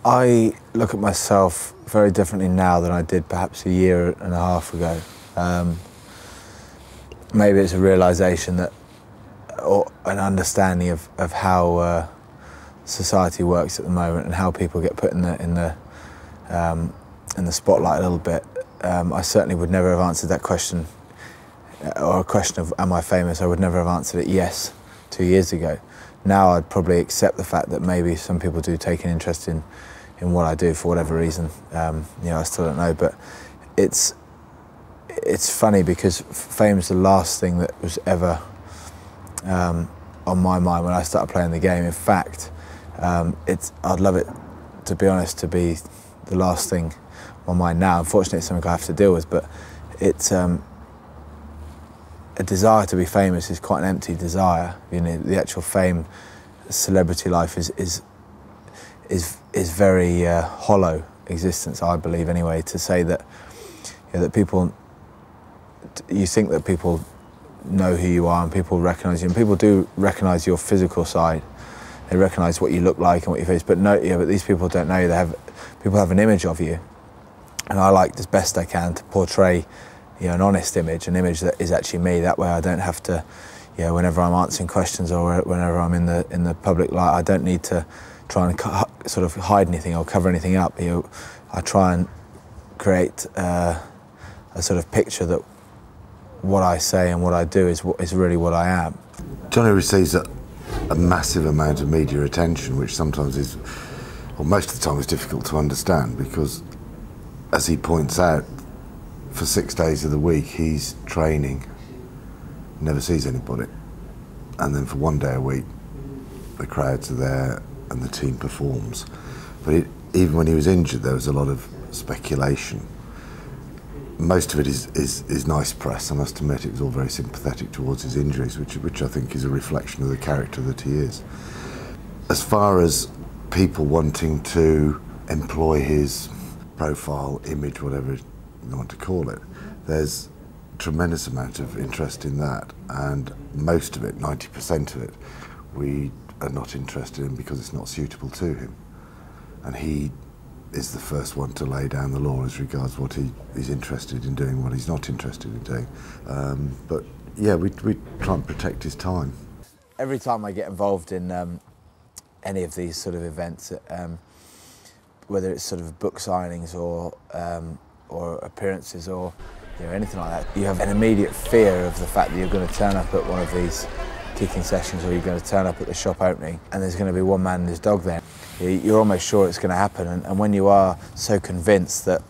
I look at myself very differently now than I did perhaps a year and a half ago. Maybe it's a realisation that, or an understanding of how society works at the moment and how people get put in the spotlight a little bit. I certainly would never have answered that question, or a question of am I famous. I would never have answered it yes 2 years ago. Now I'd probably accept the fact that maybe some people do take an interest in what I do for whatever reason. I still don't know, but it's funny because fame's the last thing that was ever on my mind when I started playing the game. In fact, I'd love it, to be honest, to be the last thing on my mind now. Unfortunately, it's something I have to deal with, but it's a desire to be famous is quite an empty desire. You know, the actual fame, celebrity life is very hollow existence, I believe anyway. To say that that people, you think that people know who you are and people recognise you, and people do recognise your physical side. They recognise what you look like and what you face, but but these people don't know you. People have an image of you, and I like as best I can to portray an honest image, an image that is actually me. That way I don't have to, whenever I'm answering questions or whenever I'm in the public light, I don't need to try and sort of hide anything or cover anything up. I try and create a sort of picture that what I say and what I do is really what I am. Jonny receives a massive amount of media attention, which sometimes is, or most of the time, is difficult to understand because, as he points out, for 6 days of the week he's training, never sees anybody, and then for 1 day a week the crowds are there and the team performs. But even when he was injured there was a lot of speculation. Most of it is nice press. I must admit it was all very sympathetic towards his injuries, which I think is a reflection of the character that he is. As far as people wanting to employ his profile, image, whatever you want to call it, there's a tremendous amount of interest in that, and most of it, 90% of it, we are not interested in because it's not suitable to him. And he is the first one to lay down the law as regards what he's interested in doing, what he's not interested in doing. But yeah, we try and protect his time. Every time I get involved in any of these sort of events, whether it's sort of book signings or appearances or anything like that, you have an immediate fear of the fact that you're going to turn up at one of these kicking sessions, or you're going to turn up at the shop opening and there's going to be one man and his dog there. You're almost sure it's going to happen, and when you are so convinced that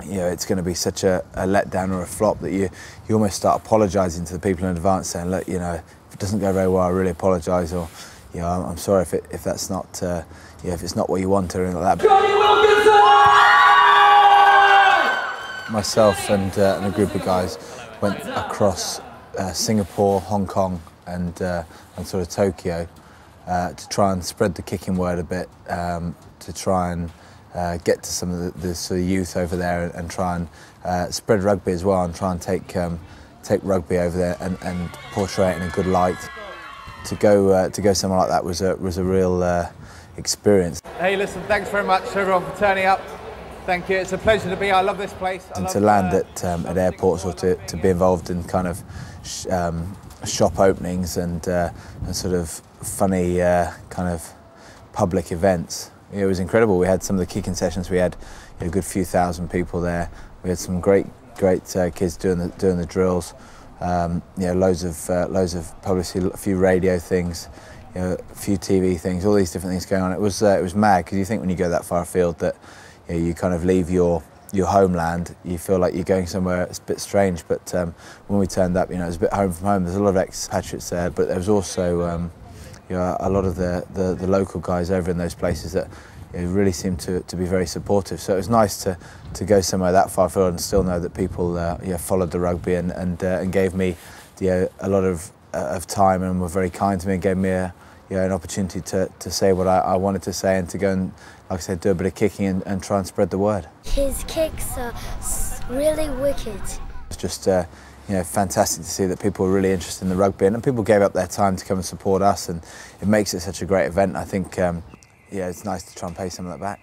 it's going to be such a letdown or a flop, that you almost start apologising to the people in advance, saying, look, if it doesn't go very well, I really apologise, or I'm sorry if that's not if it's not what you want or anything like that. Jonny Wilkinson! Myself and a group of guys went across Singapore, Hong Kong and sort of Tokyo to try and spread the kicking word a bit, to try and get to some of the sort of youth over there and try and spread rugby as well, and try and take rugby over there and portray it in a good light. To go somewhere like that was a real experience. Hey, listen, thanks very much everyone for turning up. Thank you. It's a pleasure to be here. I love this place. And to land at airports, or to be involved in kind of shop openings and sort of funny kind of public events. It was incredible. We had some of the kicking sessions. We had a good few thousand people there. We had some great kids doing the drills. Loads of publicity, a few radio things, a few TV things, all these different things going on. It was mad, because you think when you go that far afield that you kind of leave your homeland, you feel like you're going somewhere it's a bit strange. But when we turned up, it was a bit home from home. There's a lot of expatriates there, but there was also a lot of the local guys over in those places that really seemed to be very supportive. So it was nice to go somewhere that far afield and still know that people followed the rugby and gave me a lot of time and were very kind to me and gave me an opportunity to say what I wanted to say, and to go and, like I said, do a bit of kicking and try and spread the word. His kicks are really wicked. It's just fantastic to see that people are really interested in the rugby, and people gave up their time to come and support us, and it makes it such a great event. I think yeah, it's nice to try and pay some of that back.